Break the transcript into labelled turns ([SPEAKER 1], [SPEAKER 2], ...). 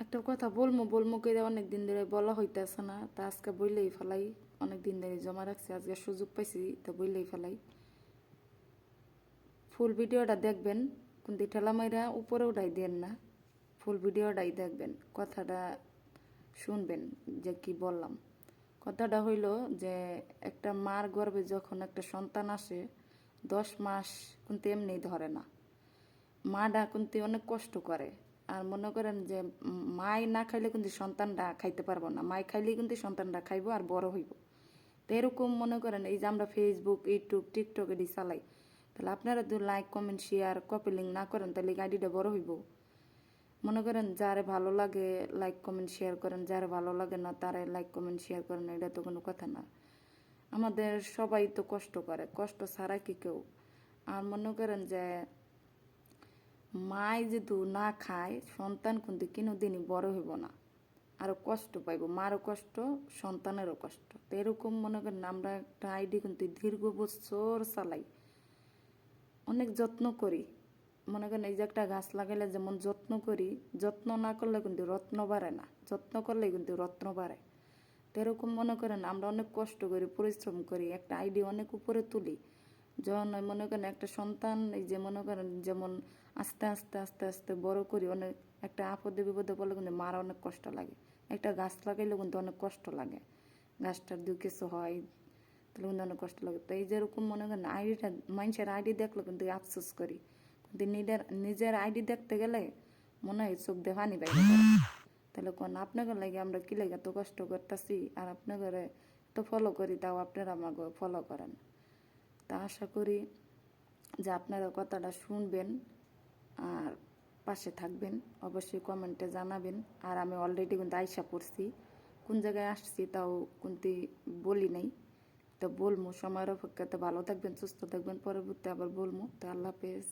[SPEAKER 1] একটা কথা বলবো বলবো করে অনেক দিন ধরে বলা হইতেছে না, তা আজকে বললেই ফেলাই। অনেক দিন ধরে জমা রাখছি, আজকে সুযোগ পাইছি, তো বললেই ফেলাই। ফুল ভিডিওটা দেখবেন, কিন্তু ঠেলা মাইরা উপরে উঠাই দেন না, ফুল ভিডিওটাই দেখবেন, কথাটা শুনবেন যে কি বললাম। কথাটা হইল যে একটা মার গর্ভে যখন একটা সন্তান আসে, 10 মাস কিন্তু এমনি ধরে না। মাটা কিন্তু অনেক কষ্ট করে। আর মনে করেন যে মাই না খাইলে কিন্তু সন্তানটা খাইতে পারবো না, মাই খাইলেই কিন্তু সন্তানটা খাইবো আর বড় হইব। তো এরকম মনে করেন এই যে আমরা ফেসবুক, ইউটিউব, টিকটক এটি চালাই, তাহলে আপনারা যদি like, comment, share, copy link না করেন, তাহলে আইডিটা বড় হইব। মনে করেন যারে ভালো লাগে লাইক কমেন্ট শেয়ার করেন, যারে ভালো লাগে না তারে লাইক কমেন্ট শেয়ার করেন, এটা তো কোনো কথা না। আমাদের সবাই তো কষ্ট করে, কষ্ট ছাড়া কি কেউ। আর মনে করেন যে মাই যদি না খায়, সন্তান কিন্তু কোনোদিনই বড় হইব না, আরও কষ্ট পাইব। মারও কষ্ট, সন্তানেরও কষ্ট। তো এরকম মনে করেন আমরা একটা আইডি কিন্তু দীর্ঘ বছর চালাই, অনেক যত্ন করি। মনে করেন এই যে একটা গাছ লাগাইলে যেমন যত্ন করি, যত্ন না করলে কিন্তু রত্ন বাড়ে না, যত্ন করলে কিন্তু রত্ন বাড়ে। তো এরকম মনে করেন আমরা অনেক কষ্ট করি, পরিশ্রম করি, একটা আইডি অনেক উপরে তুলি। যখন মনে করেন একটা সন্তান, এই যে মনে করেন যেমন আস্তে আস্তে আস্তে আস্তে বড় করি, অনেক একটা আপদে বিপদে পড়লে কিন্তু মার অনেক কষ্ট লাগে। একটা গাছ লাগাইলে কিন্তু অনেক কষ্ট লাগে, গাছটার দু কিছু হয় তাহলে কিন্তু অনেক কষ্ট লাগে। তো এই যেরকম মনে করেন আইডিটা, মানুষের আইডি দেখলে কিন্তু আফসোস করি, কিন্তু নিজের আইডি দেখতে গেলে মনে হয় চোখ দিয়ে পানি বাইরে পড়ে। তাহলে কোন আপনাকে লাগে আমরা কি লাগে এত কষ্ট করতেছি, আর আপনাকে তো ফলো করি, তাও আপনারা আমাকে ফলো করেন। তা আশা করি যে আপনারা কথাটা শুনবেন আর পাশে থাকবেন, অবশ্যই কমেন্টে জানাবেন। আর আমি অলরেডি কিন্তু আইসা পড়ছি, কোন জায়গায় আসছি তাও কিন্তু বলি নাই। তো বলবো সময়ের অপেক্ষাতে, ভালো থাকবেন, সুস্থ থাকবেন, পরবর্তী আবার বলবো। তো আল্লাহ হাফেজ।